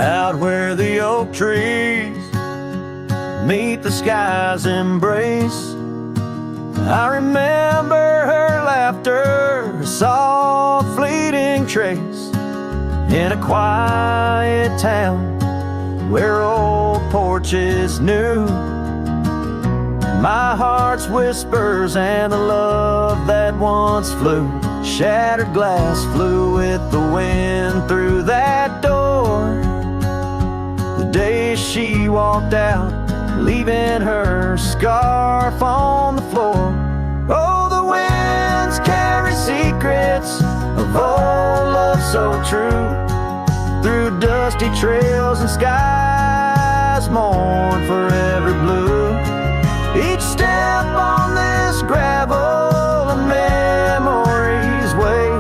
out where the oak trees meet the sky's embrace. I remember her laughter, a soft fleeting trace in a quiet town where old porches knew my heart's whispers and the love that once flew. Shattered glass flew with the wind through that door the day she walked out, leaving her scarf on the floor. Oh, the winds carry secrets of old love so true, through dusty trails and skies mourn forever blue. Each step on this gravel a memory's way,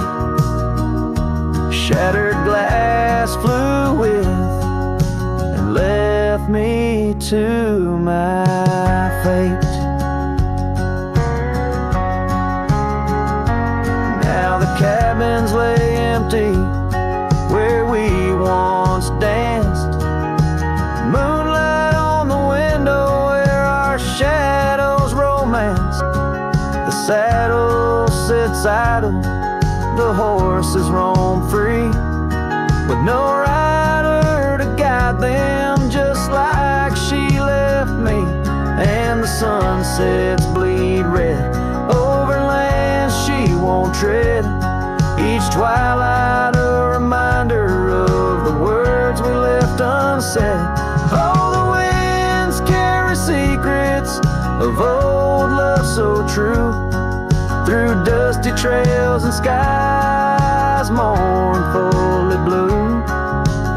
shattered glass flew with and left me to my fate. Now the cabins lay empty where we once danced, moonlight on the window where our shadows romanced. The saddle sits idle, the horses roam free, with no rider to guide them, just like she left me. And the sunsets bleed red over lands she won't tread, each twilight a reminder of the words we left unsaid. Oh, the winds carry secrets of old love so true, through dusty trails and skies mournfully blue.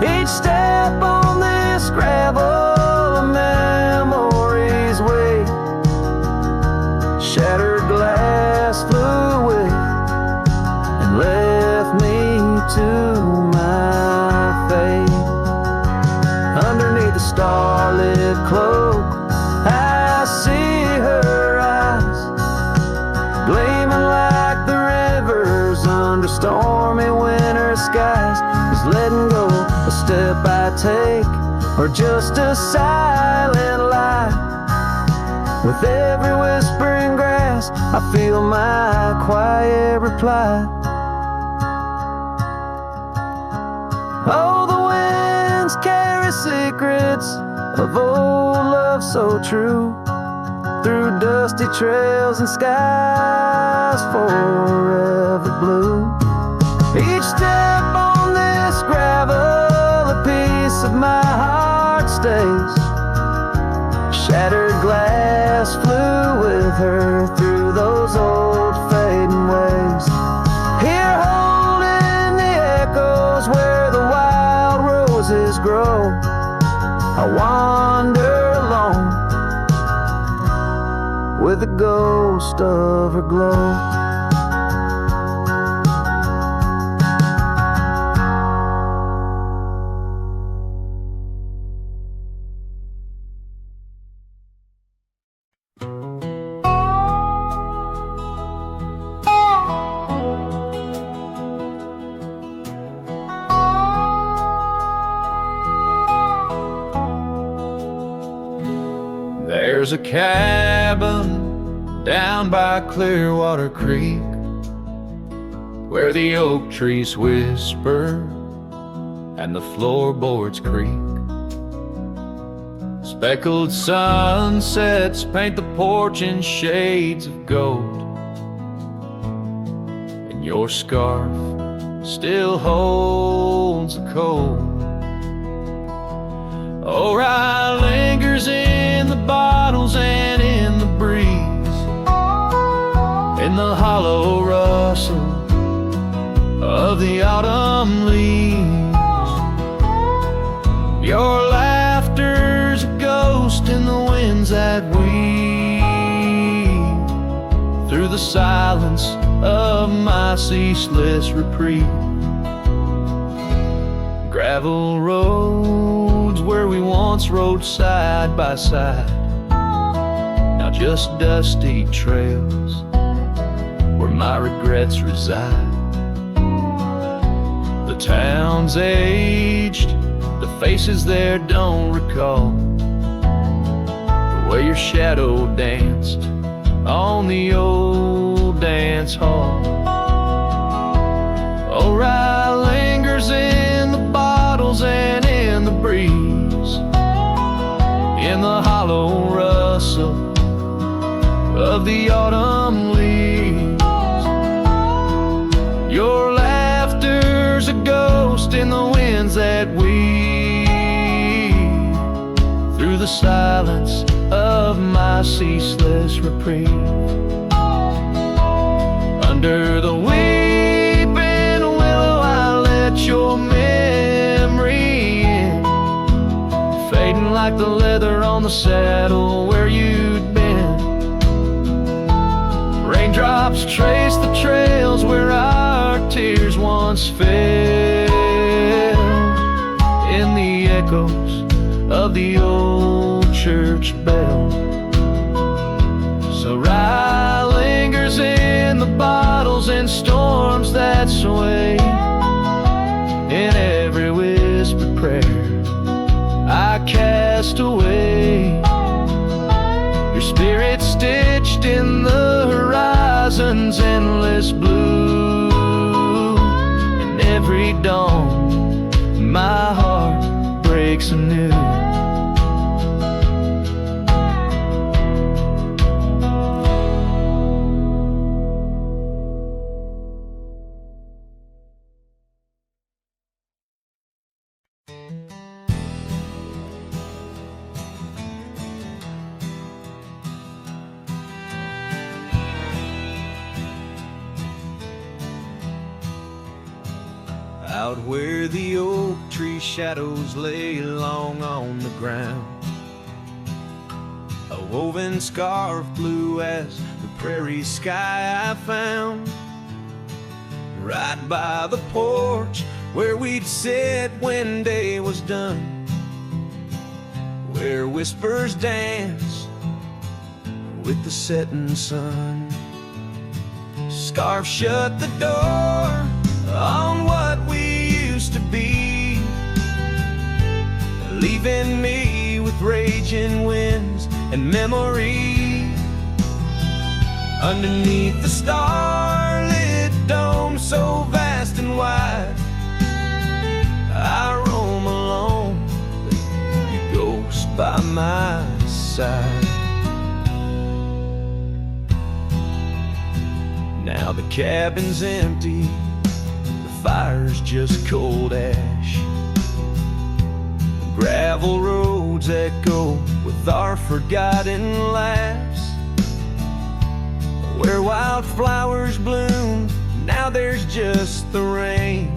Each step on this gravel a memory's way, shattered glass flew with and left me to my fate. Underneath the starlit cloak I see her eyes, gleaming like the rivers under stormy winter skies. Is letting go a step I take, or just a silent lie? With every whispering grass I feel my quiet reply. Oh, the winds carry secrets of old love so true, through dusty trails and skies forever blue. Each step on this gravel a piece of my heart stays, shattered glass flew with her through those old fading ways. Here holding the echoes where the wild roses grow, I wander alone with the ghost of her glow. There's a cabin down by Clearwater Creek where the oak trees whisper and the floorboards creak. Speckled sunsets paint the porch in shades of gold, and your scarf still holds the cold. Oh, rye lingers in the bottles and in the breeze, in the hollow rustle of the autumn leaves. Your laughter's a ghost in the winds that weave through the silence of my ceaseless reprieve. Gravel roads where we once rode side by side, now just dusty trails where my regrets reside. The town's aged, the faces there don't recall the way your shadow danced on the old dance hall. Oh, Rye lingers in the bottles and in the breeze, in the hollow rustle of the autumn leaves. Your laughter's a ghost in the winds that weave through the silence of my ceaseless reprieve. Under the weeping willow I let your memory in, fading like the leather on the saddle where you'd been. Raindrops trace the trails where our tears once fell, in the echoes of the old church bell. So Rye lingers in the bottles and storms that sway, in every whispered prayer I cast away. Your spirit stitched in the horizon's endless blue, and every dawn my heart breaks anew. Out where the oak tree shadows lay long on the ground, a woven scarf blue as the prairie sky I found. Right by the porch where we'd sit when day was done, where whispers dance with the setting sun. Scarf shut the door on what we used to be, leaving me with raging winds and memory. Underneath the starlit dome so vast and wide, I roam alone, you ghost by my side. Now the cabin's empty, fire's just cold ash. Gravel roads echo with our forgotten laughs. Where wildflowers bloom, now there's just the rain,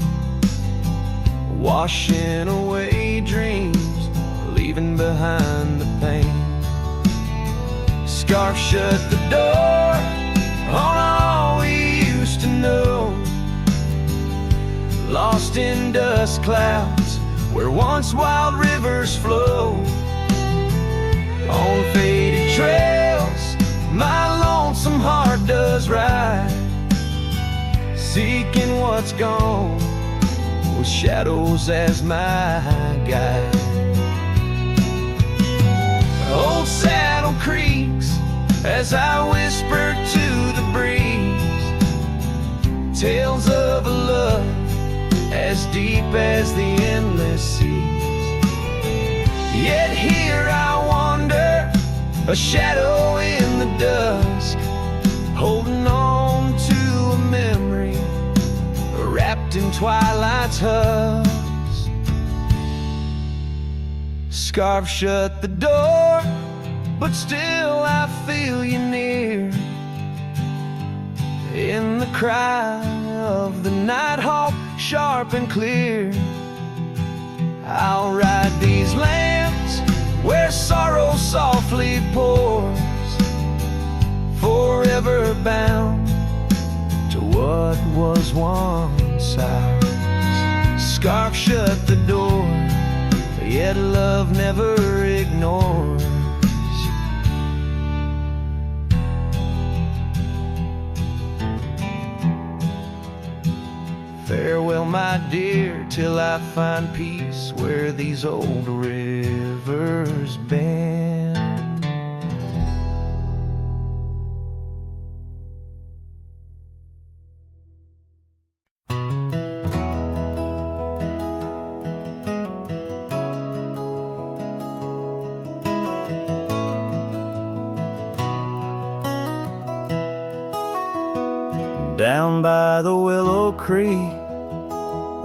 washing away dreams, leaving behind the pain. Scarf shut the door on all we used to know, lost in dust clouds where once wild rivers flow. On faded trails my lonesome heart does ride, seeking what's gone with shadows as my guide. Old saddle creaks as I whisper to the breeze, tales of a love as deep as the endless seas. Yet here I wander, a shadow in the dusk, holding on to a memory wrapped in twilight's husk. Scarf shut the door, but still I feel you near, in the cry of the nighthawk, sharp and clear. I'll ride these lands where sorrow softly pours, forever bound to what was once ours. Scarf shut the door, yet love never ignores. Farewell, my dear, till I find peace where these old rivers bend. Down by the Willow Creek,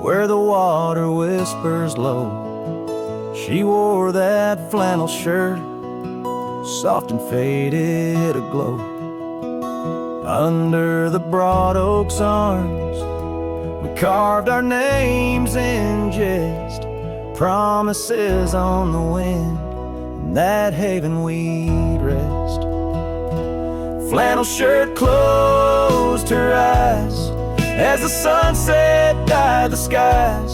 where the water whispers low, she wore that flannel shirt, soft and faded aglow. Under the broad oak's arms, we carved our names in jest, promises on the wind, in that haven we'd rest. Flannel shirt closed her eyes as the sunset dyed the skies.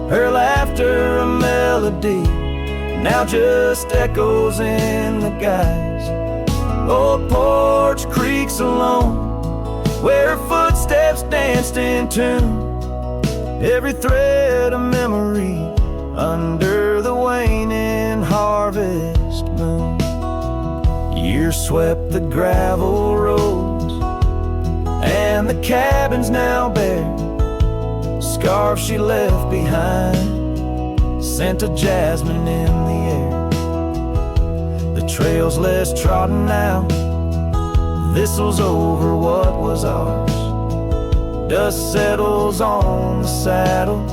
Her laughter a melody, now just echoes in the guise. Old porch creaks alone, where her footsteps danced in tune. Every thread a memory under the waning harvest moon. Years swept the gravel roads, and the cabins now bare. Scarves she left behind, scent of jasmine in the air. The trail's less trodden now, thistles over what was ours. Dust settles on the saddle,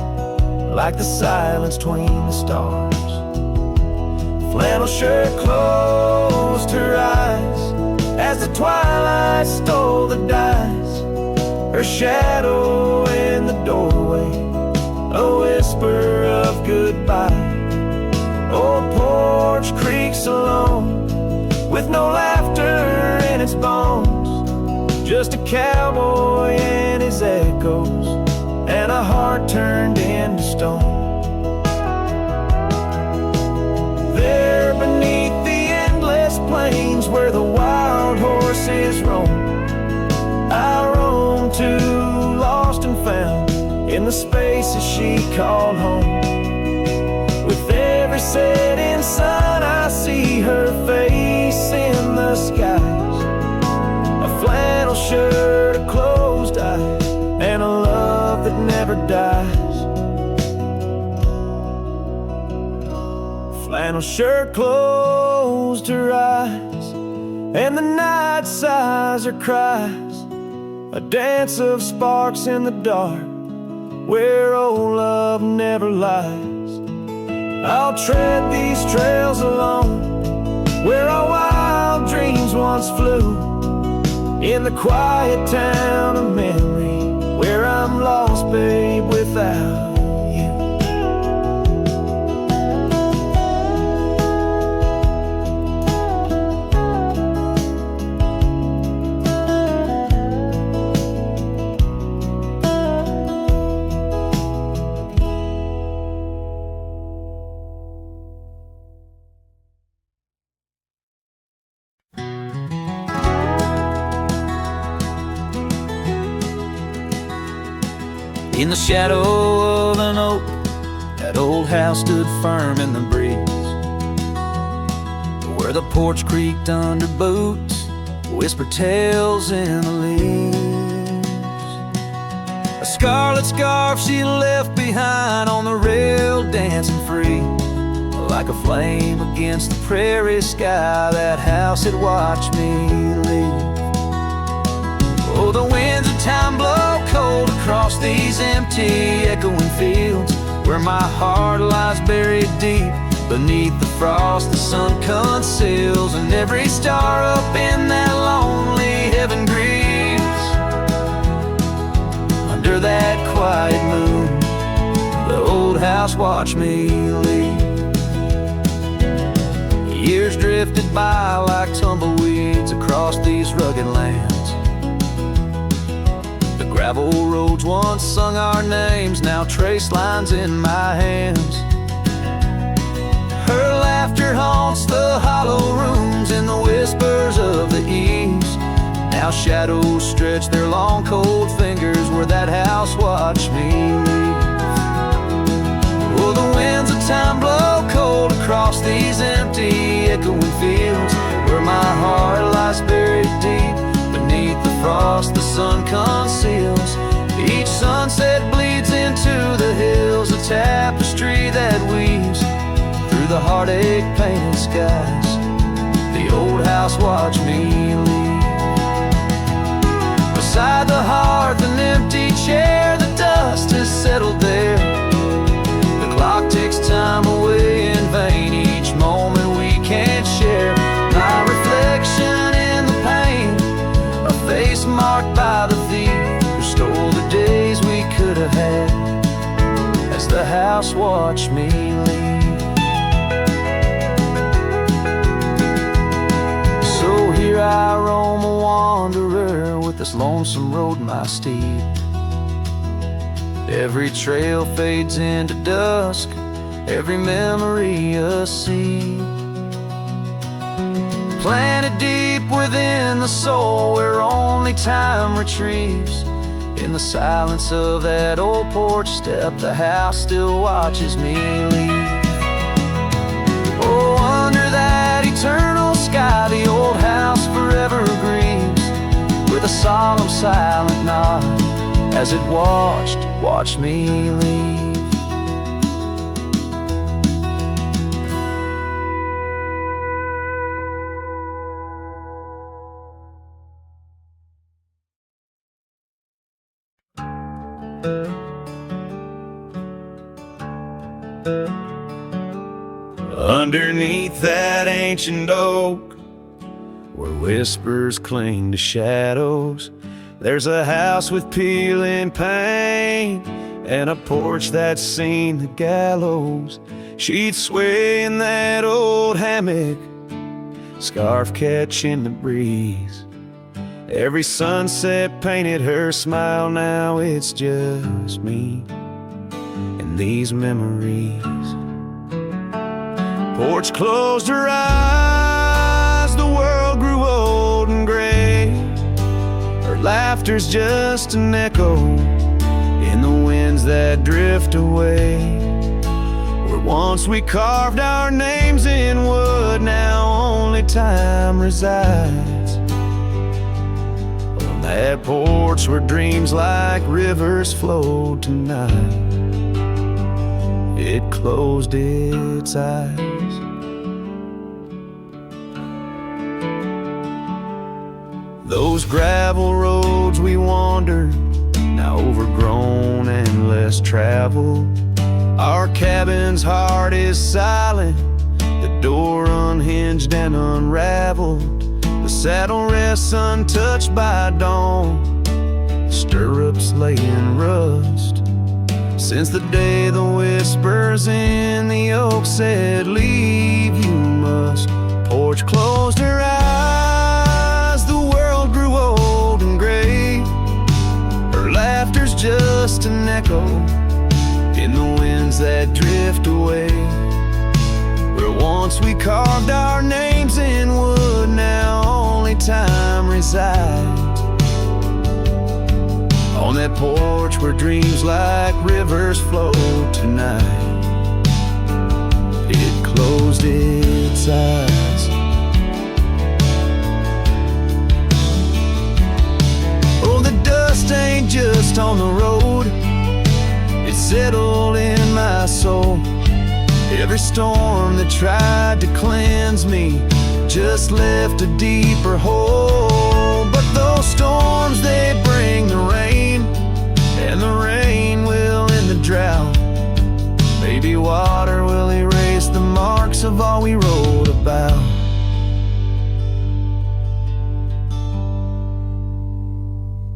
like the silence between the stars. Flannel shirt closed her eyes as the twilight stole the dice. Her shadow in the doorway, a whisper of goodbye. Old porch creaks alone, with no laughter in its bones. Just a cowboy and his echoes, and a heart turned into stone. There beneath the endless plains where the wild horses roam, I roam too, lost and found in the spaces she called home. With every setting sun I see her face in the skies. A flannel shirt, a closed eye, and a love that never dies. Flannel shirt closed her eyes, and the night sighs her cries. A dance of sparks in the dark, where old love never lies. I'll tread these trails alone, where our wild dreams once flew. In the quiet town of memory, where I'm lost, babe, without you. In the shadow of an oak, that old house stood firm in the breeze, where the porch creaked under boots, whispered tales in the leaves. A scarlet scarf she left behind on the rail, dancing free, like a flame against the prairie sky. That house had watched me leave. Oh, the winds of time blow cold across these empty, echoing fields, where my heart lies buried deep beneath the frost the sun conceals, and every star up in that lonely heaven grieves. Under that quiet moon, the old house watched me leave. Years drifted by like tumbleweeds across these rugged lands. Gravel roads once sung our names, now trace lines in my hands. Her laughter haunts the hollow rooms in the whispers of the eaves. Now shadows stretch their long cold fingers where that house watched me echoing fields, where my heart lies buried deep beneath the frost the sun conceals. Each sunset bleeds into the hills, a tapestry that weaves through the heartache painted skies. The old house watched me leave. Beside the hearth, an empty chair, the dust has settled there. The clock ticks time away in vain, each moment we can't share. My reflection in the pain, a face marked by the thief who stole the days we could have had, as the house watched me leave. So here I roam, a wanderer, with this lonesome road my steed. Every trail fades into dusk, every memory a seed, planted deep within the soul, where only time retrieves. In the silence of that old porch step, the house still watches me leave. Oh, under that eternal sky, the old house forever grieves, with a solemn silent nod, as it watched me leave. Underneath that ancient oak, where whispers cling to shadows, there's a house with peeling paint, and a porch that's seen the gallows. She'd sway in that old hammock, scarf catching the breeze. Every sunset painted her smile, now it's just me and these memories. Porch closed her eyes, the world grew old and gray. Her laughter's just an echo in the winds that drift away. Where once we carved our names in wood, now only time resides. On that porch where dreams like rivers flow tonight, it closed its eyes. Those gravel roads we wandered, now overgrown and less traveled. Our cabin's heart is silent, the door unhinged and unraveled. The saddle rests untouched by dawn, the stirrups lay in rust. Since the day the whispers in the oak said, "Leave you must," porch closed her eyes, the world grew old and gray. Her laughter's just an echo in the winds that drift away. Where once we carved our names in wood, now only time resides. On that porch where dreams like rivers flow tonight, it closed its eyes. Oh, the dust ain't just on the road, it's settled in my soul. Every storm that tried to cleanse me just left a deeper hole. But those storms, they bring the rain, and the rain will end the drought. Maybe water will erase the marks of all we wrote about.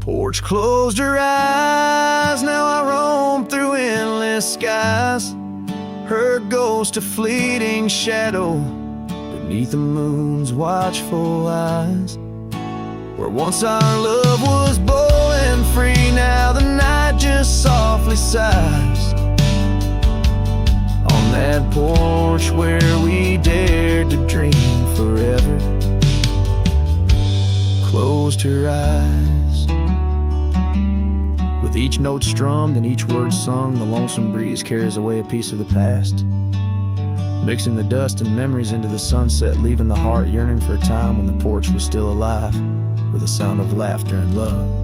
Porch closed her eyes, now I roam through endless skies. Her ghost a fleeting shadow beneath the moon's watchful eyes. Where once our love was bold and free, now the night just softly sighs. On that porch where we dared to dream forever, closed her eyes. With each note strummed and each word sung, the lonesome breeze carries away a piece of the past. mixing the dust and memories into the sunset, leaving the heart yearning for a time when the porch was still alive, with a sound of laughter and love.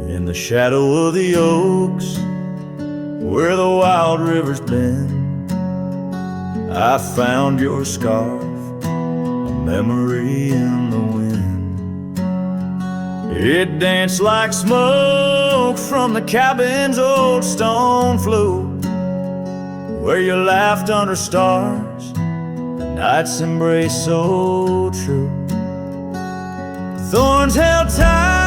In the shadow of the oaks, where the wild river's been, I found your scarf, a memory in the wind. It danced like smoke from the cabin's old stone flue, where you laughed under stars, a night's embrace so true. Thorns held tight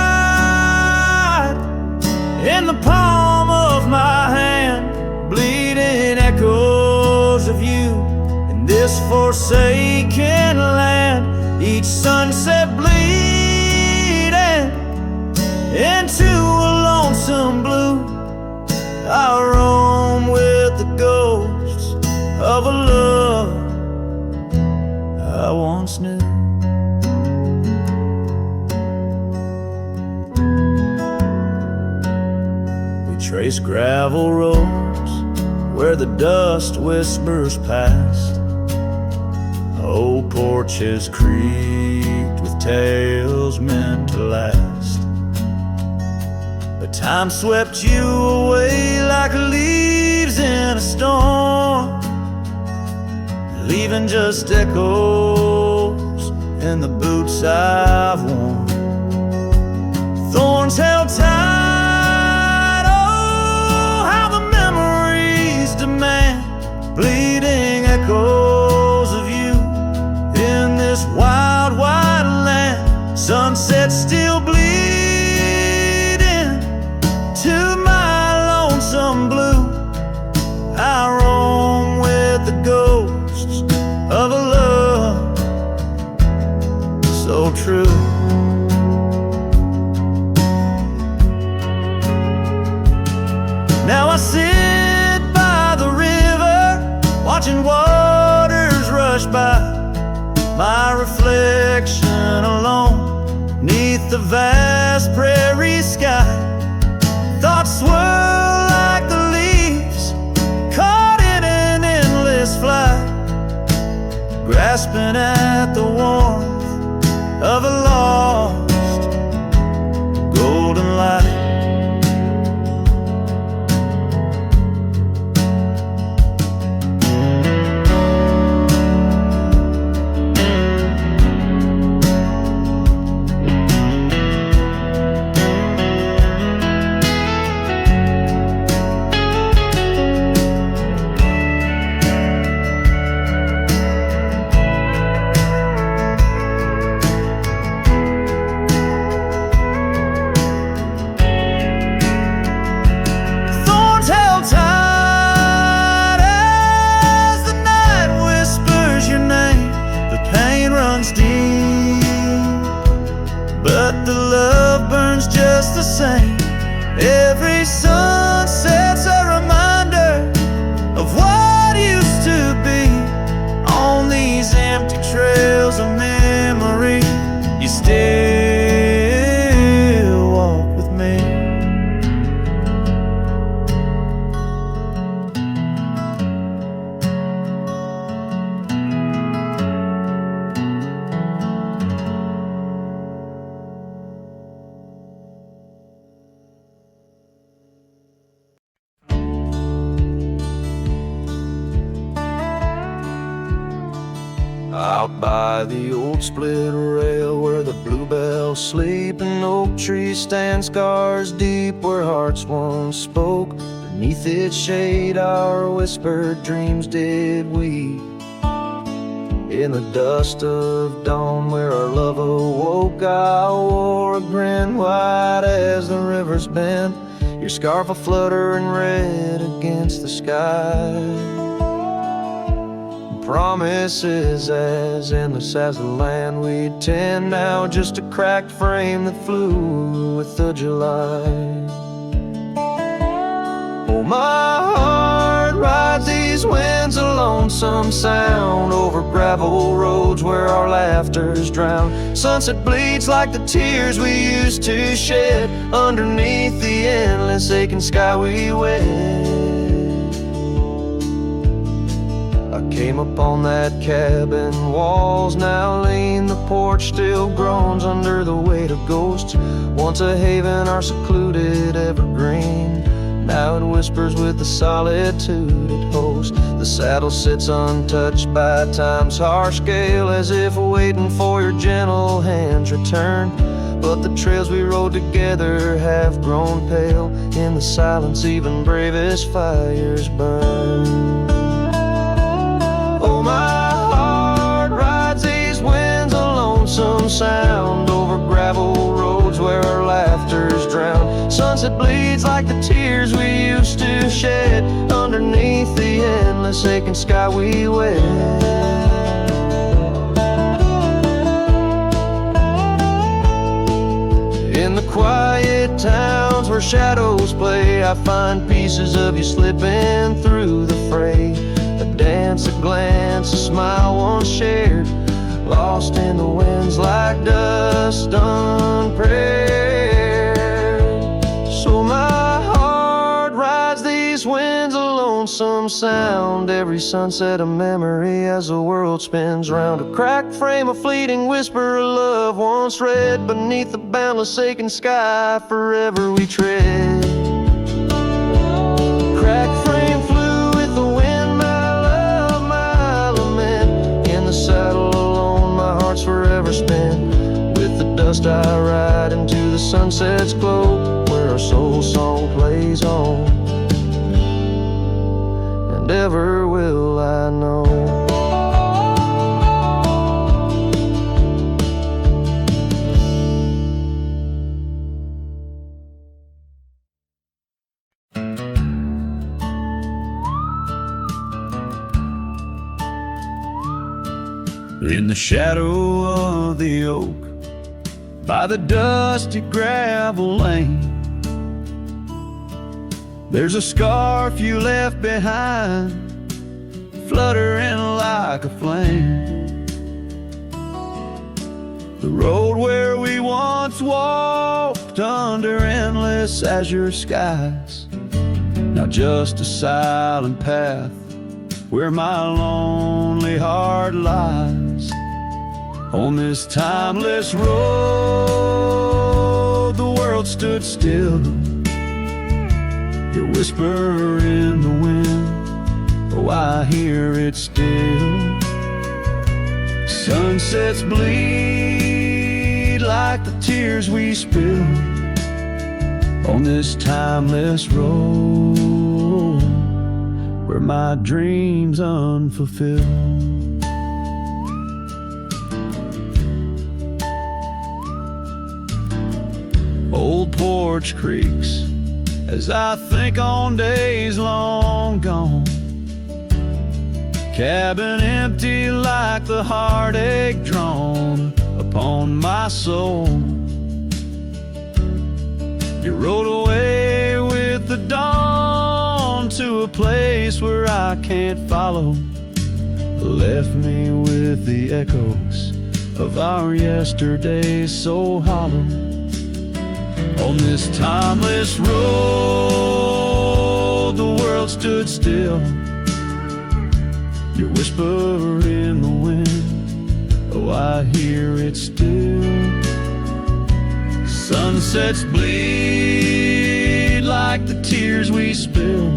in the palm of my hand, bleeding echoes of you in this forsaken land. Each sunset bleeding into a lonesome blue, I roam with the ghosts of a love I once knew. Trace gravel roads where the dust whispers past, old porches creaked with tales meant to last. But time swept you away like leaves in a storm, leaving just echoes in the boots I've worn. Thorns held tight, bleeding echoes of you in this wild, wide land. Sunset still bleeding to my lonesome blue. I roam with the ghosts of a love so true. Now I sit by the river, watching waters rush by, my reflection alone 'neath the vast prairie sky. Thoughts swirl like the leaves caught in an endless flight, grasping at the warmth of a lost golden light. Just the same, every sunset's a reminder of what used to be. On these empty trails of memory, you still walk with me. Out by the old split rail where the bluebells sleep and oak trees stand scars deep, where hearts once spoke beneath its shade, our whispered dreams did weep. In the dust of dawn where our love awoke, I wore a grin wide as the river's bend, your scarf a fluttering red against the sky. Promises as endless as the land we'd tend, now just a cracked frame that flew with the July. Oh, my heart rides these winds, a lonesome sound over gravel roads where our laughter's drowned. Sunset bleeds like the tears we used to shed underneath the endless aching sky we wed. I came upon that cabin, walls now lean, the porch still groans under the weight of ghosts. Once a haven, our secluded evergreen, now it whispers with the solitude it hosts. The saddle sits untouched by time's harsh scale, as if waiting for your gentle hand's return. But the trails we rode together have grown pale, in the silence even bravest fires burn. Oh, my heart rides these winds, a lonesome sound over gravel roads where our laughter's drowned. Sunset bleeds like the tears we used to shed underneath the endless aching sky we wed. In the quiet towns where shadows play, I find pieces of you slipping through the fray. A dance, a glance, a smile once shared, lost in the winds like dust unprepared. So my heart rides these winds, a lonesome sound, every sunset a memory as the world spins round. A cracked frame, a fleeting whisper of love once read beneath the boundless aching sky forever we tread. Cracked frame flew with the wind, my love, my lament. In the saddle alone, my heart's forever spent. With the dust I ride into the sunset's glow, where our soul song plays on, and ever will I know. In the shadow of the oak, by the dusty gravel lane, there's a scarf you left behind, fluttering like a flame. The road where we once walked under endless azure skies, now just a silent path where my lonely heart lies. On this timeless road, the world stood still, your whisper in the wind, oh, I hear it still. Sunsets bleed like the tears we spill on this timeless road, where my dreams unfulfilled. Old porch creaks as I think on days long gone, cabin empty like the heartache drawn upon my soul. You rode away with the dawn to a place where I can't follow, left me with the echoes of our yesterdays so hollow. On this timeless road, the world stood still, your whisper in the wind, oh, I hear it still. Sunsets bleed like the tears we spill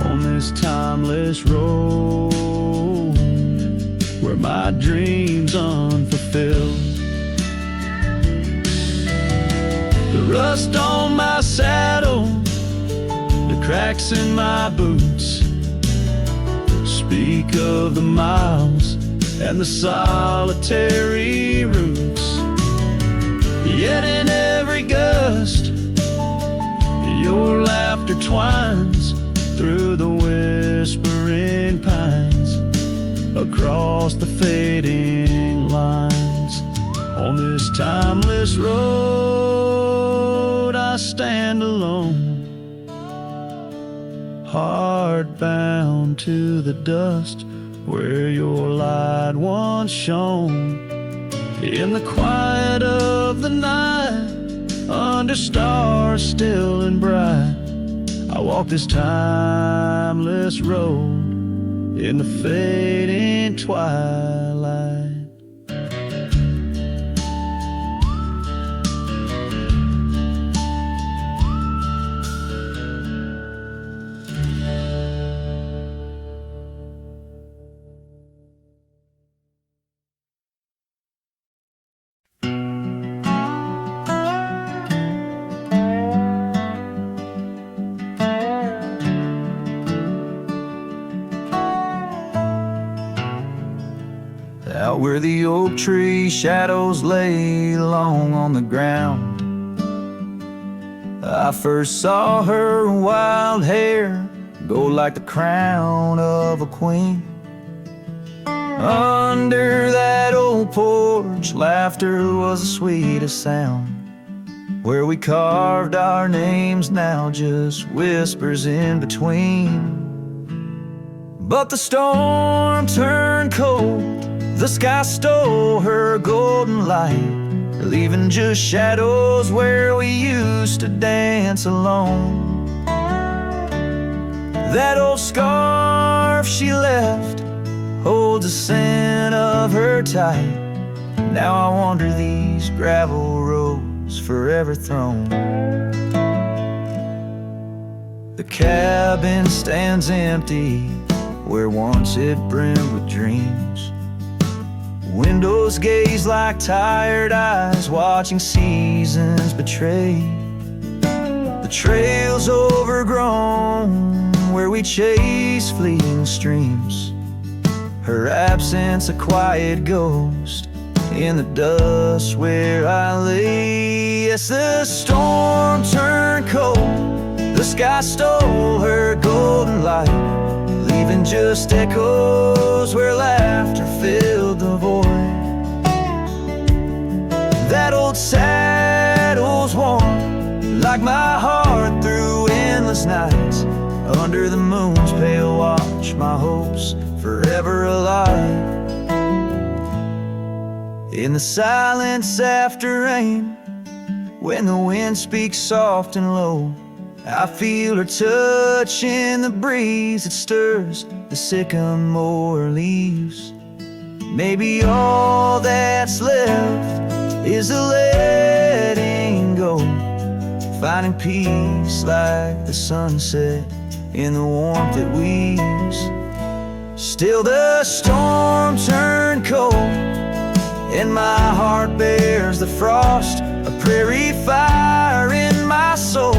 on this timeless road, where my dreams unfulfilled. The rust on my saddle, the cracks in my boots, speak of the miles and the solitary routes. Yet in every gust, your laughter twines through the whispering pines, across the fading lines. On this timeless road, I stand alone, heart bound to the dust where your light once shone. In the quiet of the night, under stars still and bright, I walk this timeless road in the fading twilight. Out where the oak tree shadows lay long on the ground, I first saw her wild hair go like the crown of a queen. Under that old porch, laughter was the sweetest sound. Where we carved our names, now just whispers in between. But the storm turned cold, the sky stole her golden light, leaving just shadows where we used to dance alone. That old scarf she left holds the scent of her tight. Now I wander these gravel roads forever thrown. The cabin stands empty where once it brimmed with dreams. Windows gaze like tired eyes watching seasons betray. The trail's overgrown where we chase fleeting streams. Her absence a quiet ghost in the dust where I lay. Yes, the storm turned cold, the sky stole her golden light, leaving just echoes where laughter filled the void. That old saddle's warm like my heart through endless nights. Under the moon's pale watch, my hopes forever alive. In the silence after rain, when the wind speaks soft and low, I feel her touch in the breeze that stirs the sycamore leaves. Maybe all that's left is a letting go, finding peace like the sunset in the warmth it weaves. Still the storm turned cold, and my heart bears the frost, a prairie fire in my soul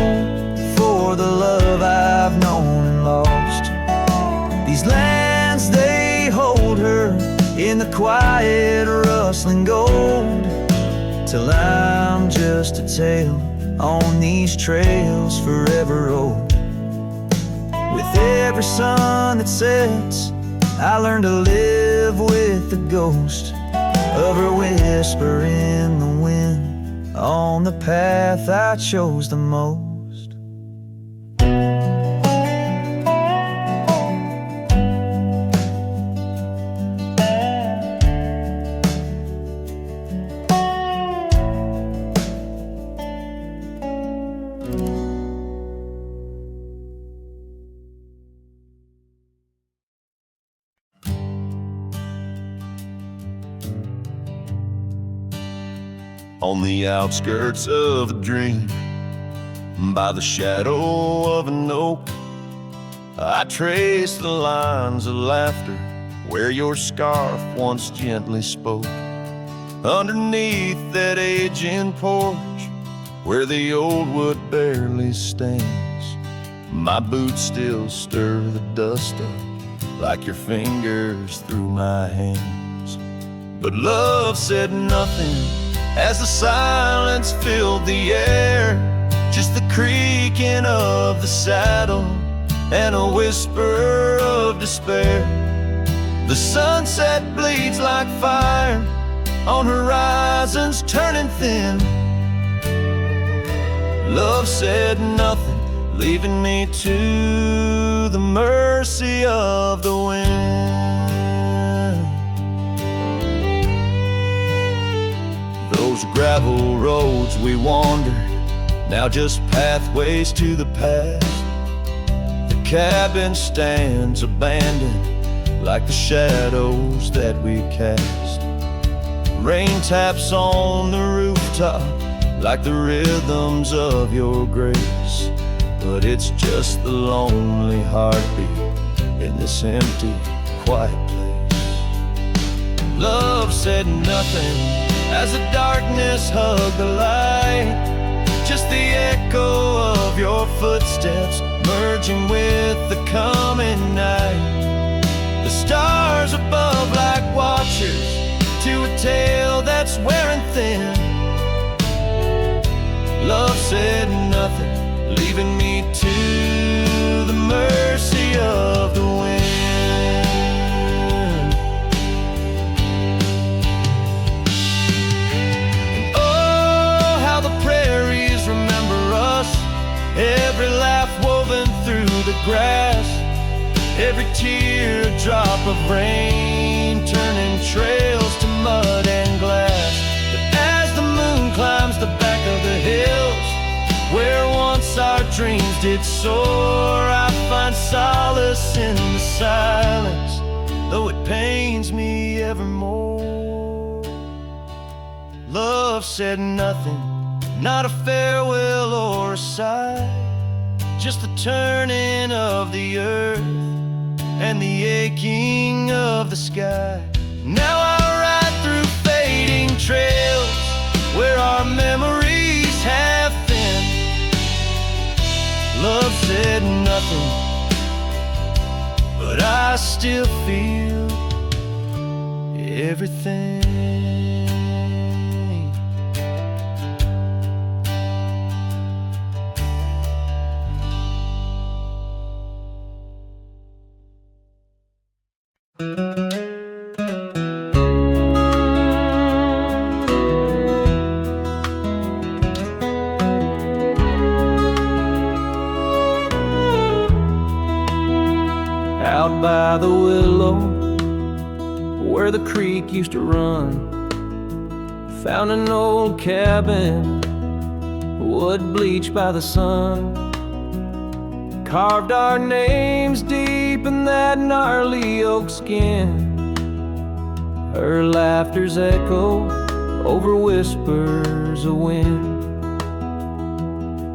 for the love I've known and lost. These lands, they hold her in the quiet rustling gold, till I'm just a tale on these trails forever old. With every sun that sets, I learn to live with the ghost of her whisper in the wind on the path I chose the most. On the outskirts of a dream, by the shadow of an oak, I trace the lines of laughter where your scarf once gently spoke. Underneath that aging porch, where the old wood barely stands, my boots still stir the dust up like your fingers through my hands. But love said nothing as the silence filled the air, just the creaking of the saddle and a whisper of despair. The sunset bleeds like fire on horizons turning thin. Love said nothing, leaving me to the mercy of the wind. Those gravel roads we wandered, now just pathways to the past. The cabin stands abandoned, like the shadows that we cast. Rain taps on the rooftop, like the rhythms of your grace. But it's just the lonely heartbeat in this empty, quiet place. Love said nothing as the darkness hugged the light. Just the echo of your footsteps merging with the coming night. The stars above like watchers to a tale that's wearing thin. Love said nothing, leaving me to the mercy of the wind. And oh, how the prairies remember us, every laugh woven through the grass, every teardrop of rain turning trails to mud and glass. But as the moon climbs the back of the hills, where once our dreams did soar, I find solace in the silence, though it pains me evermore. Love said nothing, not a farewell or a sigh, just the turning of the earth and the aching of the sky. Now I ride through fading trails where our memories have thinned. Love said nothing, but I still feel everything. Out by the willow, where the creek used to run, found an old cabin, wood bleached by the sun. Carved our names deep in that gnarly oak skin. Her laughter's echo over whispers of wind.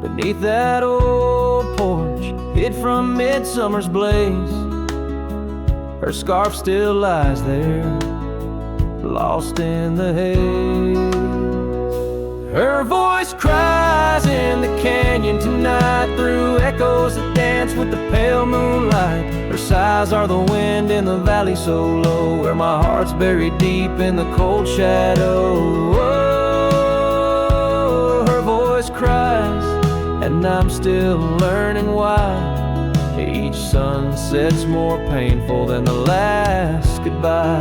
Beneath that old porch, hid from midsummer's blaze, her scarf still lies there, lost in the haze. Her voice cries in the canyon tonight, through echoes that dance with the pale moonlight. Her sighs are the wind in the valley so low, where my heart's buried deep in the cold shadow. Oh, her voice cries, and I'm still learning why each sunset's more painful than the last goodbye.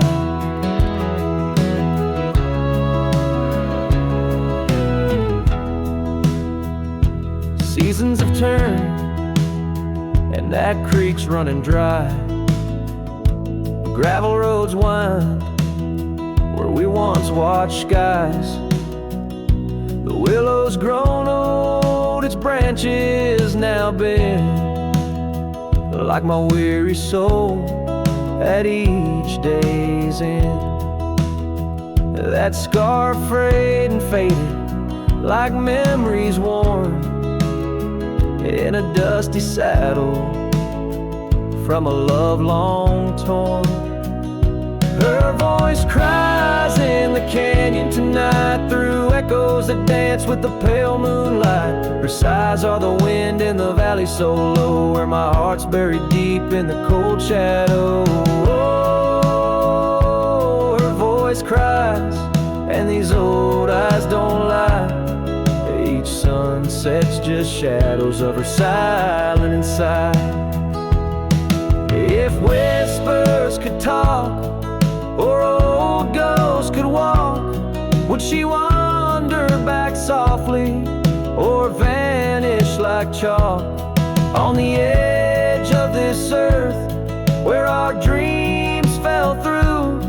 Seasons have turned, and that creek's running dry. The gravel roads wind where we once watched skies. The willow's grown old, its branches now bend, like my weary soul at each day's end. That scar frayed and faded, like memories worn in a dusty saddle from a love long torn. Her voice cries in the canyon tonight, through echoes that dance with the pale moonlight. Her sighs are the wind in the valley so low, where my heart's buried deep in the cold shadow. Oh, her voice cries, and these old eyes don't lie. Each sunset's just shadows of her silent inside. If whispers could talk, or old ghosts could walk, would she wander back softly, or vanish like chalk on the edge of this earth where our dreams fell through.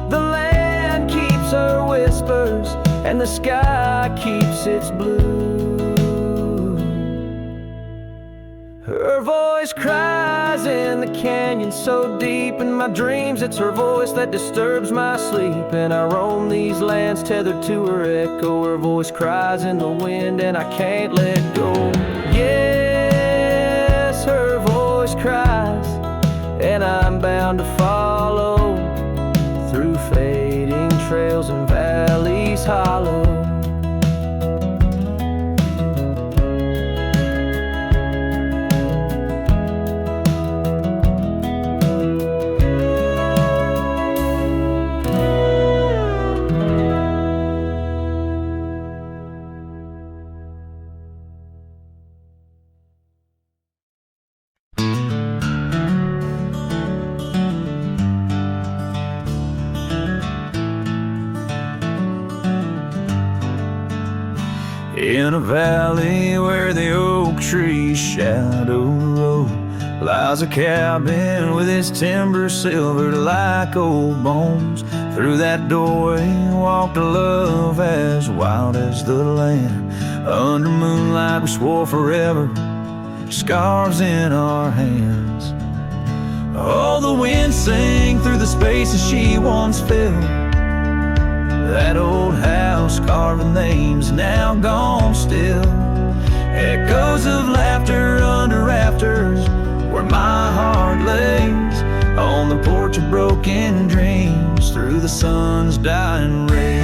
The land keeps her whispers and the sky keeps its blue. Her voice cries in the canyon so deep in my dreams. It's her voice that disturbs my sleep, and I roam these lands tethered to her echo. Her voice cries in the wind and I can't let go. Yes, her voice cries, and I'm bound to follow through fading trails and valleys hollow. In a valley where the oak tree's shadow road lies a cabin with its timber silvered like old bones. Through that doorway walked a love as wild as the land. Under moonlight we swore forever, scarves in our hands. Oh, the wind sang through the spaces she once filled. That old house carved with names now gone still. Echoes of laughter under rafters where my heart lays, on the porch of broken dreams through the sun's dying rays.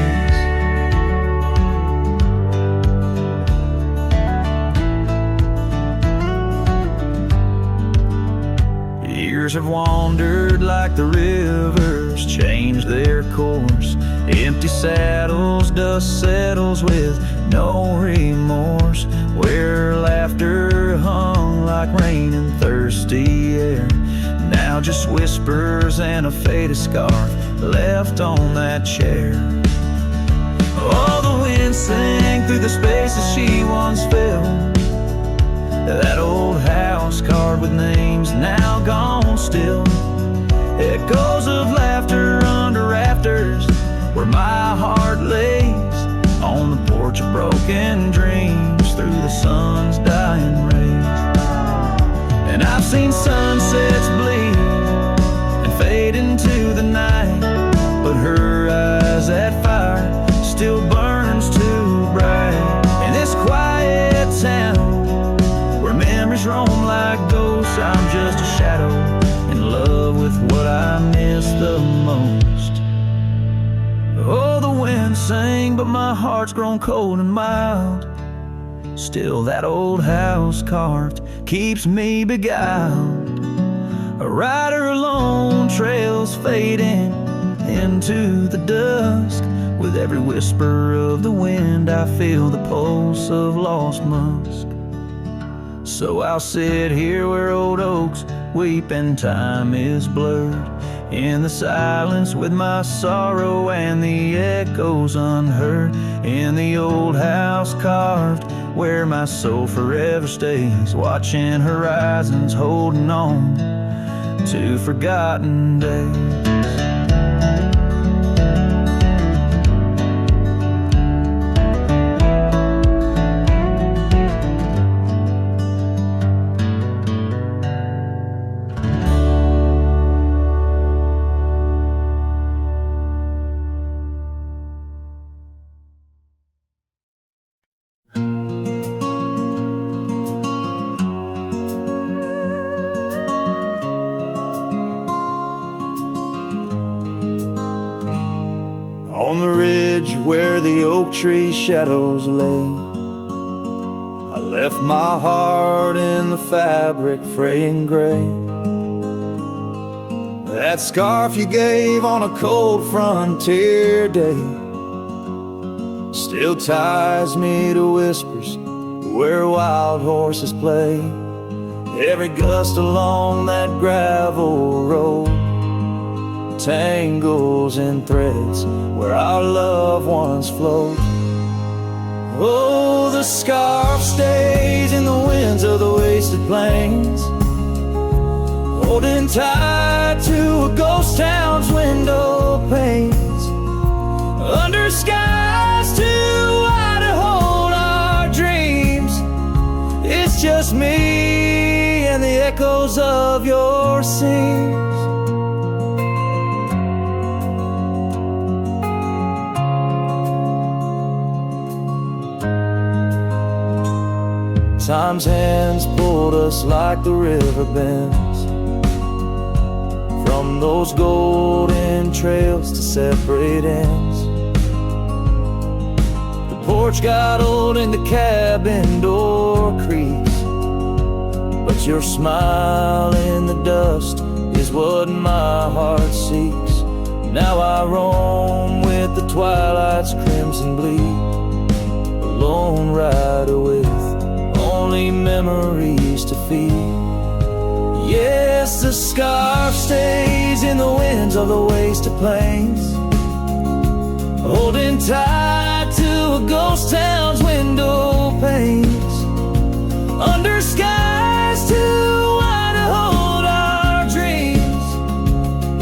Years have wandered like the rivers, changed their course. Empty saddles, dust settles with no remorse. Where laughter hung like rain in thirsty air, now just whispers and a faded scarf left on that chair. Oh, the wind sang through the spaces she once filled. That old house carved with names now gone still. Echoes of laughter under rafters where my heart lays, on the porch of broken dreams through the sun's dying rays. And I've seen sunsets bleed and fade into the night, but her eyes, that fire still burns too bright. In this quiet town where memories roam like ghosts, I'm just a shadow in love with what I miss the most. Oh, the wind sang, but my heart's grown cold and mild. Still that old house carved keeps me beguiled. A rider alone, trails fading into the dusk. With every whisper of the wind I feel the pulse of lost musk. So I'll sit here where old oaks weep and time is blurred, in the silence with my sorrow and the echoes unheard. In the old house carved where my soul forever stays, watching horizons, holding on to forgotten days. On the ridge where the oak tree shadows lay, I left my heart in the fabric fraying gray. That scarf you gave on a cold frontier day still ties me to whispers where wild horses play. Every gust along that gravel road tangles in threads where our love once flowed. Oh, the scarf stays in the winds of the wasted plains, holding tight to a ghost town's window panes, under skies too wide to hold our dreams. It's just me and the echoes of your scenes. Time's hands pulled us like the river bends, from those golden trails to separate ends. The porch got old and the cabin door creaks, but your smile in the dust is what my heart seeks. Now I roam with the twilight's crimson bleed, a lone rider with only memories to feed. Yes, the scarf stays in the winds of the wasted plains, holding tight to a ghost town's window panes, under skies too wide to hold our dreams.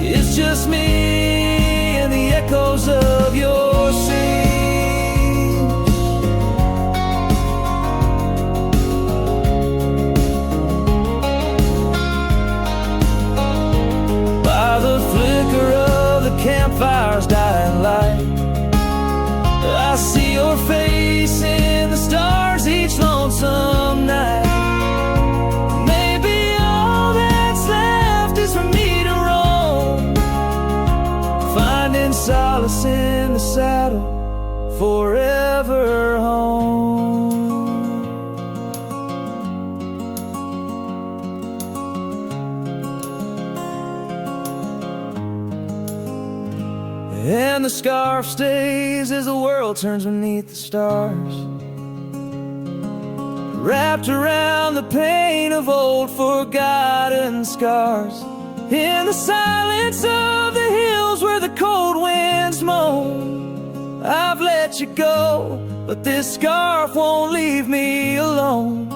It's just me and the echoes of your scenes. By the flicker of the campfire's dying light, I see your face in the stars each lonesome night. Maybe all that's left is for me to roam, finding solace in the saddle, forever home. And the scarf stays as the world turns beneath the stars, wrapped around the pain of old forgotten scars. In the silence of the hills where the cold winds moan, I've let you go, but this scarf won't leave me alone.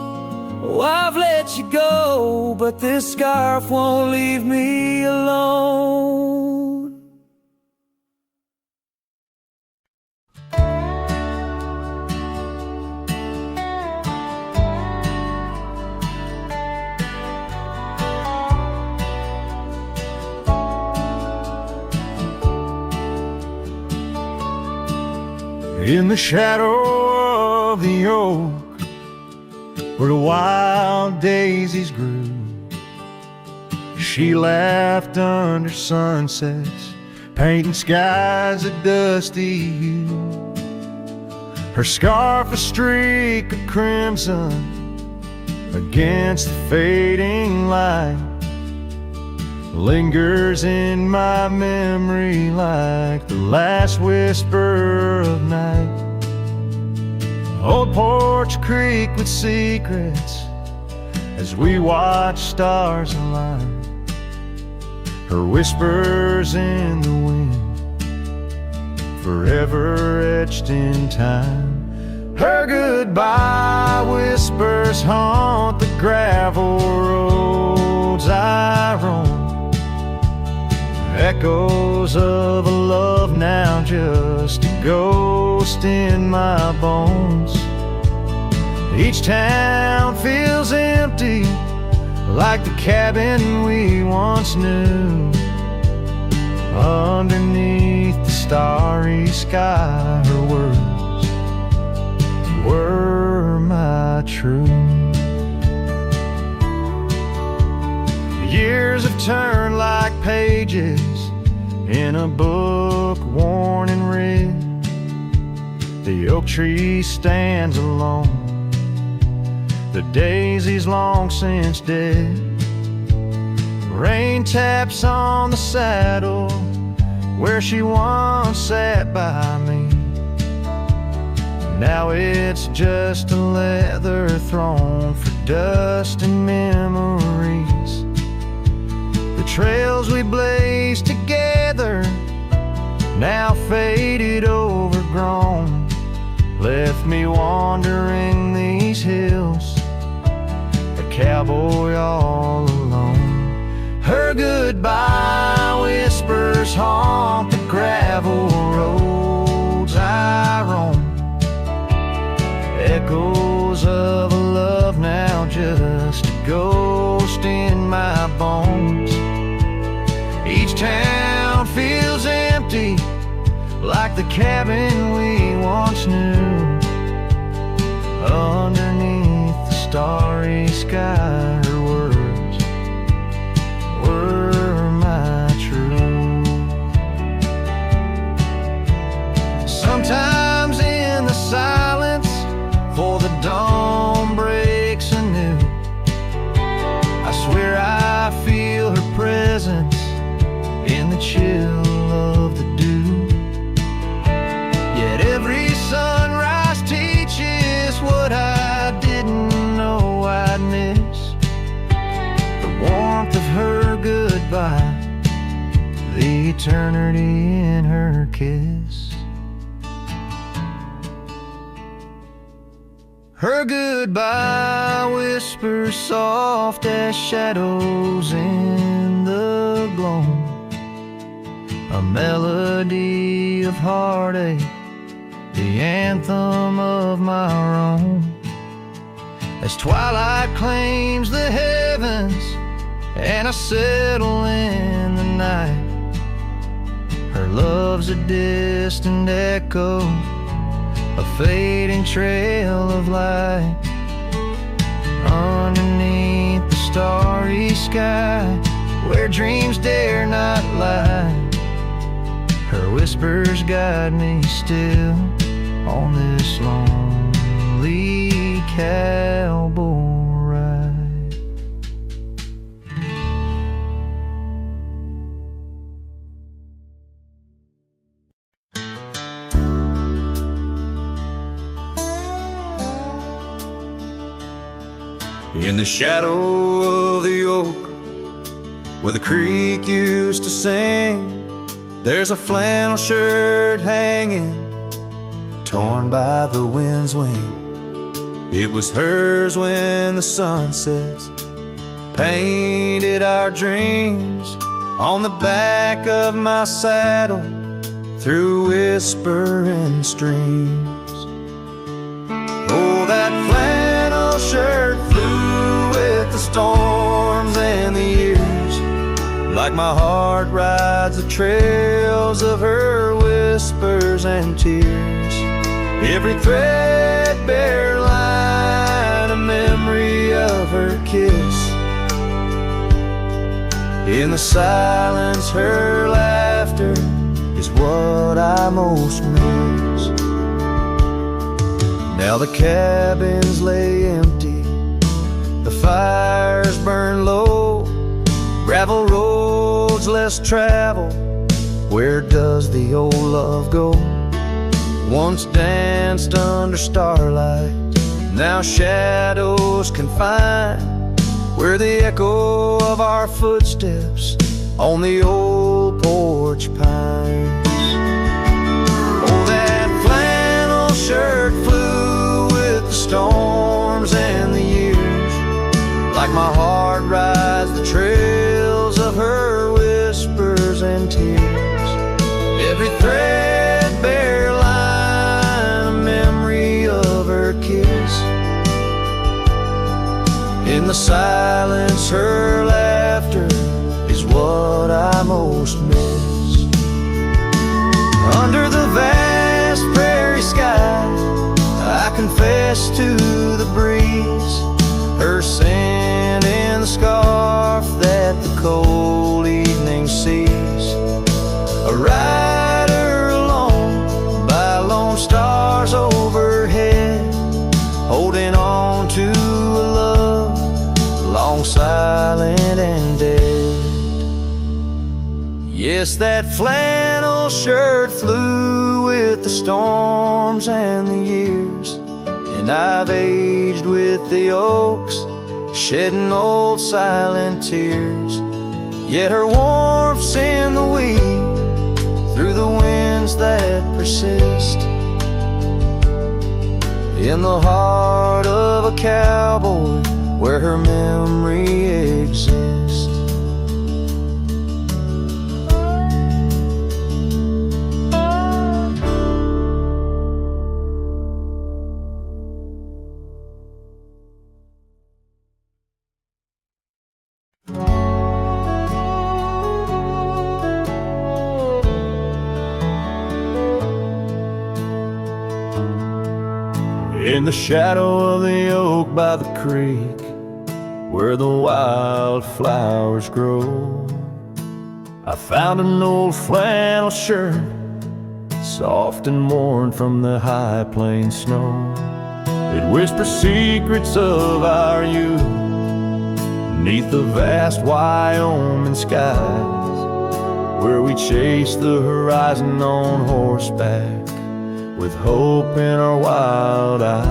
Oh, I've let you go, but this scarf won't leave me alone. In the shadow of the oak, where the wild daisies grew, she laughed under sunsets, painting skies a dusty hue. Her scarf a streak of crimson against the fading light, lingers in my memory like the last whisper of night. Old Porch Creek with secrets as we watch stars align, her whispers in the wind forever etched in time. Her goodbye whispers haunt the gravel roads I roam, echoes of a love now just a ghost in my bones. Each town feels empty, like the cabin we once knew. Underneath the starry sky, her words were my truth. Years have turned like pages in a book worn and read. The oak tree stands alone, the daisy's long since dead. Rain taps on the saddle where she once sat by me. Now it's just a leather throne for dust and memories. The trails we blazed together, now faded, overgrown, left me wandering these hills, a cowboy the cabin we once knew, underneath the starry sky. Her words were my truth. Sometimes in the silence, for the dawn breaks anew, I swear I feel her presence in the chill of the dew. Yet every sunrise teaches what I didn't know I'd miss. The warmth of her goodbye, the eternity in her kiss. Her goodbye whispers soft as shadows in the gloam, a melody of heartache, the anthem of my own. As twilight claims the heavens and I settle in the night, her love's a distant echo, a fading trail of light. Underneath the starry sky, where dreams dare not lie, her whispers guide me still on this lonely cowboy ride. In the shadow of the oak, where the creek used to sing, there's a flannel shirt hanging, torn by the wind's wing. It was hers when the sunsets painted our dreams on the back of my saddle through whispering streams. Oh, that flannel shirt flew with the storms and the years, like my heart rides the trails of her whispers and tears. Every threadbare line, a memory of her kiss. In the silence, her laughter is what I most miss. Now the cabins lay empty, the fires burn low, gravel roads less traveled. Where does the old love go? Once danced under starlight, now shadows confine, where the echo of our footsteps on the old porch pines. Oh, that flannel shirt flew with the storms and the years, like my heart rides the trails of her whispers and tears. Every threadbare line, a memory of her kiss. In the silence, her laughter is what I most miss. Under the vast prairie sky, I confess to the breeze, her scent in the scarf that the cold evening sees. A rider alone by lone stars overhead, holding on to a love long silent and dead. Yes, that flannel shirt flew with the storms and the years, and I've aged with the oaks, shedding old silent tears. Yet her warmth's in the weed, through the winds that persist, in the heart of a cowboy where her memory exists. In the shadow of the oak by the creek, where the wildflowers grow, I found an old flannel shirt, soft and worn from the high plains snow. It whispers secrets of our youth, 'neath the vast Wyoming skies, where we chase the horizon on horseback, with hope in our wild eyes.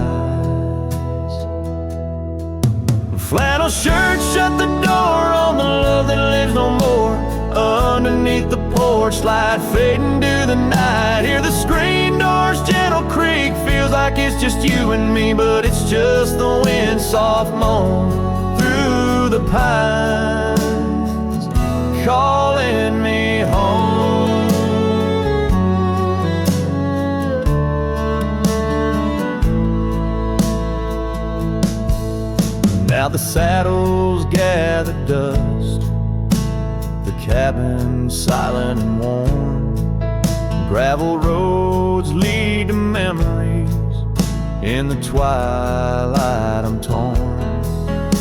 Flannel shirt shut the door on the love that lives no more. Underneath the porch light fading to the night, hear the screen door's gentle creak. Feels like it's just you and me, but it's just the wind soft moan through the pines, calling me home. Now the saddles gather dust, the cabin silent and warm. Gravel roads lead to memories, in the twilight I'm torn.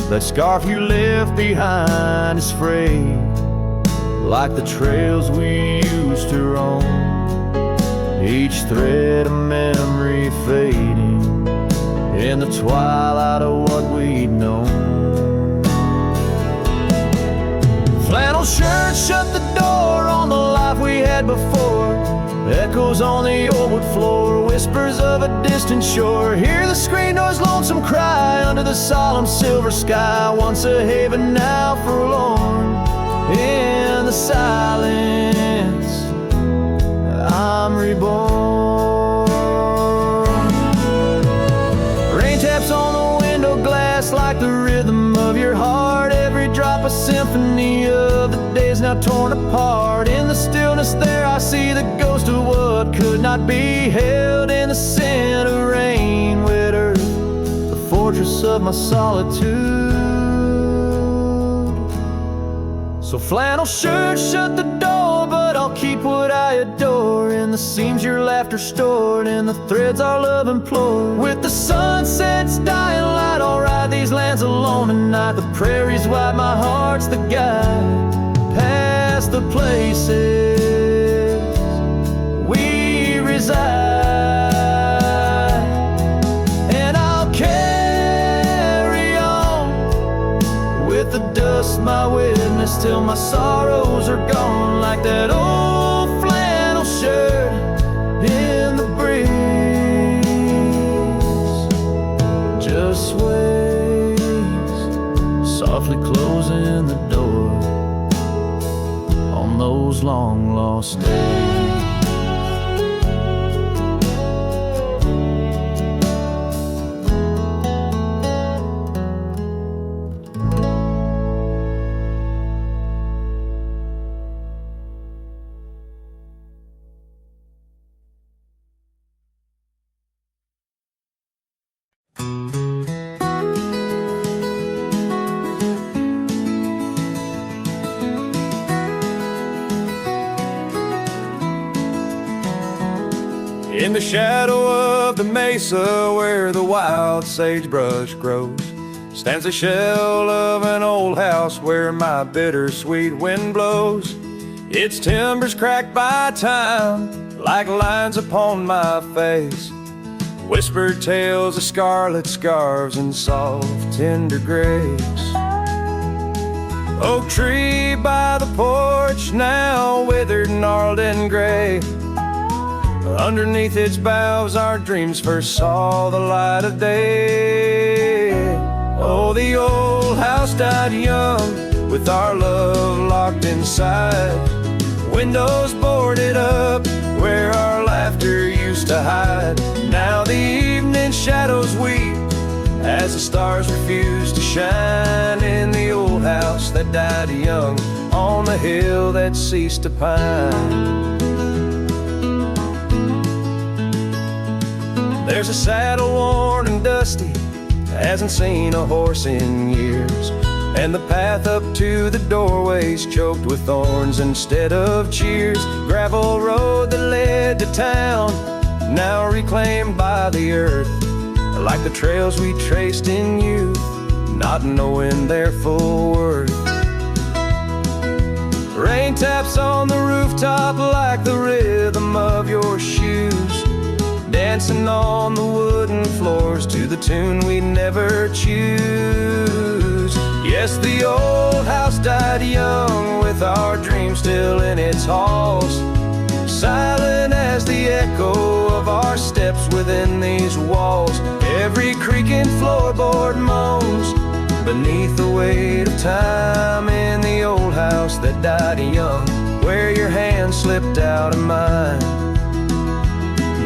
That scarf you left behind is frayed, like the trails we used to roam. Each thread a memory fading, in the twilight of what we'd known. Flannel shirt shut the door on the life we had before. Echoes on the old wood floor, whispers of a distant shore. Hear the screen door's lonesome cry under the solemn silver sky. Once a haven, now forlorn. In the silence, I'm reborn. Rain taps on the window glass like the rhythm of your heart. Every drop a symphony of the days now torn apart. In the stillness there I see the ghost of what could not be held. In the scent of rain, wet earth, the fortress of my solitude. So flannel shirt shut the door, but I'll keep what I adore. In the seams your laughter stored, in the threads our love implored. With the sunset's dying light, I'll ride these lands alone tonight. The prairies wide, my heart's the guide, past the places we reside. And I'll carry on with the dust my witness till my sorrows are gone. Like that old flannel shirt in the breeze, just sways, softly closing the door on those long lost days. In the shadow of the mesa where the wild sagebrush grows, stands the shell of an old house where my bittersweet wind blows. Its timbers cracked by time, like lines upon my face, whispered tales of scarlet scarves and soft tender grapes. Oak tree by the porch, now withered, gnarled and gray. Underneath its boughs our dreams first saw the light of day. Oh, the old house died young, with our love locked inside. Windows boarded up, where our laughter used to hide. Now the evening shadows weep, as the stars refuse to shine. In the old house that died young, on the hill that ceased to pine. There's a saddle worn and dusty, hasn't seen a horse in years. And the path up to the doorway's choked with thorns instead of cheers. Gravel road that led to town, now reclaimed by the earth. like the trails we traced in youth, not knowing their full worth. Rain taps on the rooftop like the rhythm of your shoes, dancing on the wooden floors to the tune we never choose. Yes, the old house died young with our dreams still in its halls, silent as the echo of our steps within these walls. Every creaking floorboard moans beneath the weight of time in the old house that died young, where your hand slipped out of mine.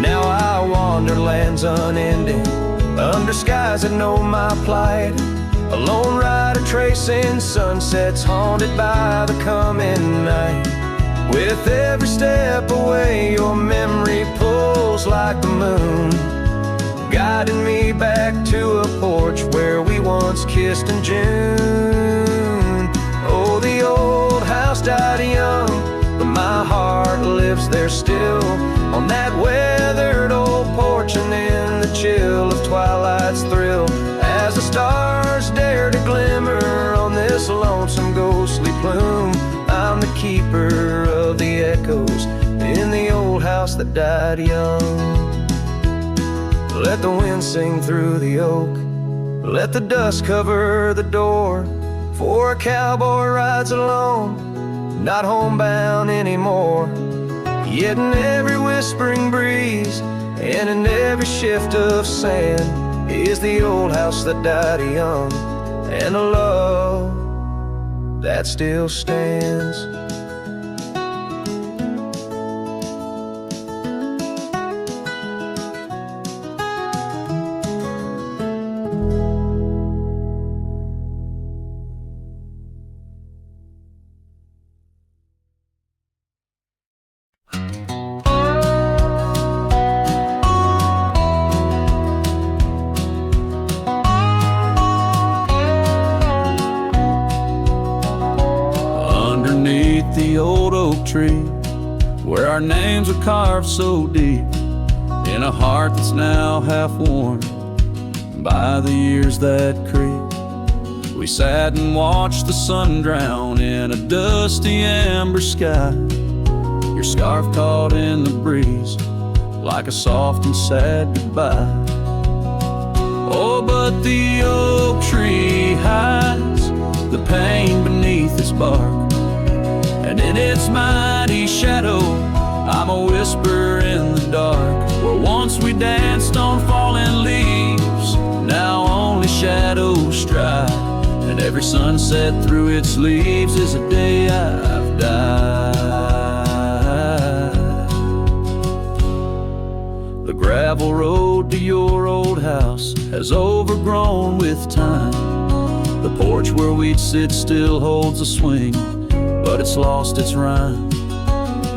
Now I wander lands unending, under skies that know my plight, a lone rider tracing sunsets haunted by the coming night. With every step away, your memory pulls like the moon, guiding me back to a porch where we once kissed in June. Oh, the old house died young, but my heart lives there still, on that weathered old porch and in the chill of twilight's thrill, as the stars dare to glimmer on this lonesome ghostly plume. I'm the keeper of the echoes in the old house that died young. Let the wind sing through the oak, let the dust cover the door, for a cowboy rides alone, not homebound anymore. Yet in every whispering breeze and in every shift of sand is the old house that died young, and a love that still stands. The old oak tree, where our names are carved so deep in a heart that's now half worn by the years that creep. We sat and watched the sun drown in a dusty amber sky, your scarf caught in the breeze like a soft and sad goodbye. Oh, but the oak tree hides the pain beneath its bark, and in its mighty shadow, I'm a whisper in the dark. Where once we danced on fallen leaves, now only shadows stride, and every sunset through its leaves is a day I've died. The gravel road to your old house has overgrown with time. The porch where we'd sit still holds a swing, but it's lost its rhyme.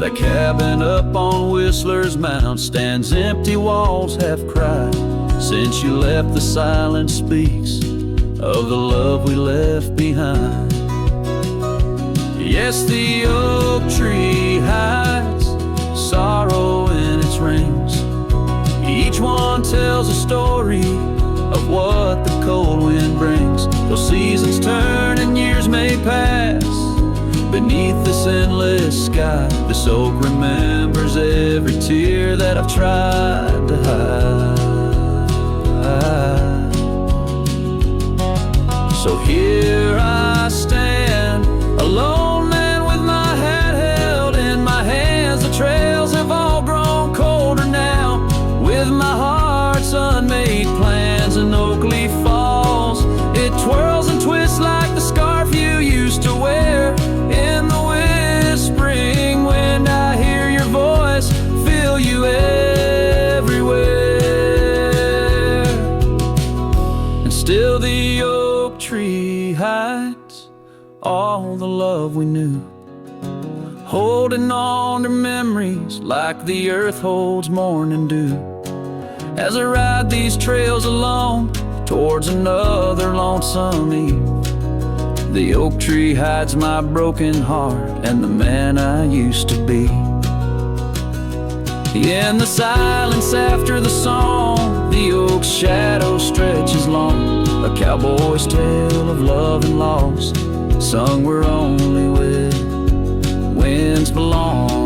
That cabin up on Whistler's Mound stands empty, walls have cried. Since you left, the silence speaks of the love we left behind. Yes, the oak tree hides sorrow in its rings. Each one tells a story of what the cold wind brings. Though seasons turn and years may pass, beneath this endless sky, this oak remembers every tear that I've tried to hide. So here I stand, a lone man with my hat held in my hands. The trails have all grown colder now, with my heart's unmade plans. And oak leaf falls, it twirls and twists like the scarf you used to wear. In the whispering wind, I hear your voice, feel you everywhere. And still the oak tree hides all the love we knew, holding on to memories like the earth holds morning dew. As I ride these trails alone towards another lonesome eve, the oak tree hides my broken heart and the man I used to be. In the silence after the song, the oak's shadow cowboy's tale of love and loss, sung where only winds belong.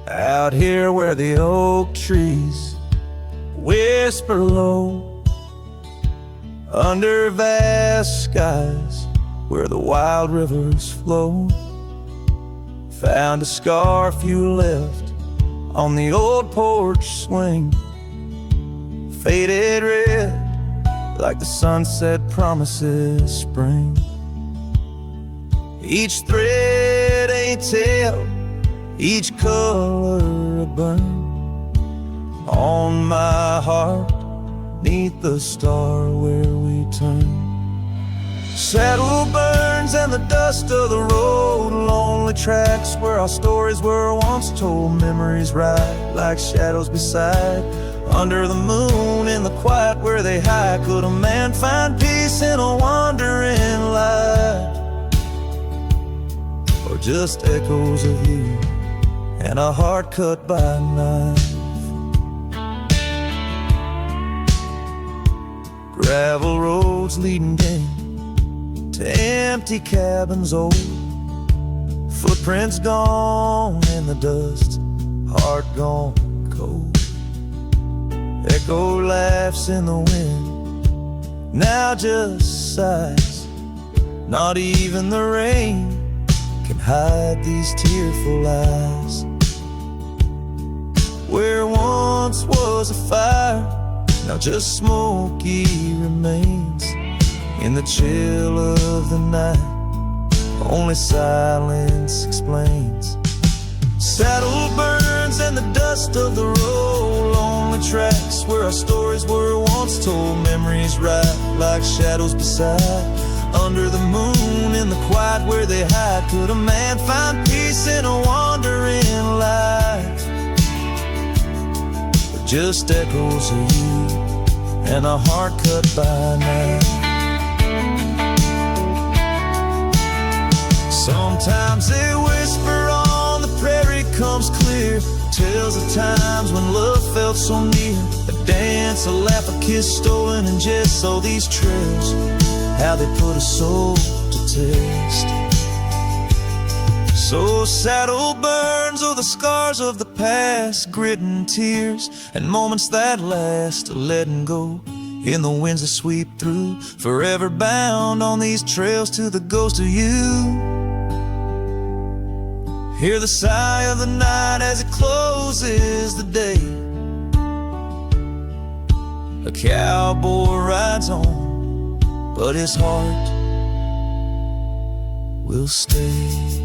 Out here where the oak trees whisper low, under vast skies where the wild rivers flow, found a scarf you left on the old porch swing, faded red like the sunset promises spring. Each thread a tale, each color a burn on my heart, 'neath the star where we turn. Saddle burns and the dust of the road, lonely tracks where our stories were once told. Memories ride like shadows beside, under the moon in the quiet where they hide. Could a man find peace in a wandering light, or just echoes of you and a heart cut by a knife? Gravel roads leading game to empty cabins old, footprints gone in the dust, heart gone cold. Echo laughs in the wind, now just sighs. Not even the rain can hide these tearful eyes. Where once was a fire, now just smoky remains. In the chill of the night, only silence explains. Saddle burns and the dust of the road, lonely tracks where our stories were once told. Memories ride like shadows beside, under the moon in the quiet where they hide. Could a man find peace in a wandering life, or just echoes of you and a heart cut by night? Sometimes they whisper on the prairie comes clear, tales of times when love felt so near. A dance, a laugh, a kiss stolen in jest. So these trails, how they put a soul to test. So saddle burns, oh the scars of the past, grit and tears and moments that last, letting go in the winds that sweep through, forever bound on these trails to the ghost of you. Hear the sigh of the night as it closes the day. A cowboy rides on, but his heart will stay.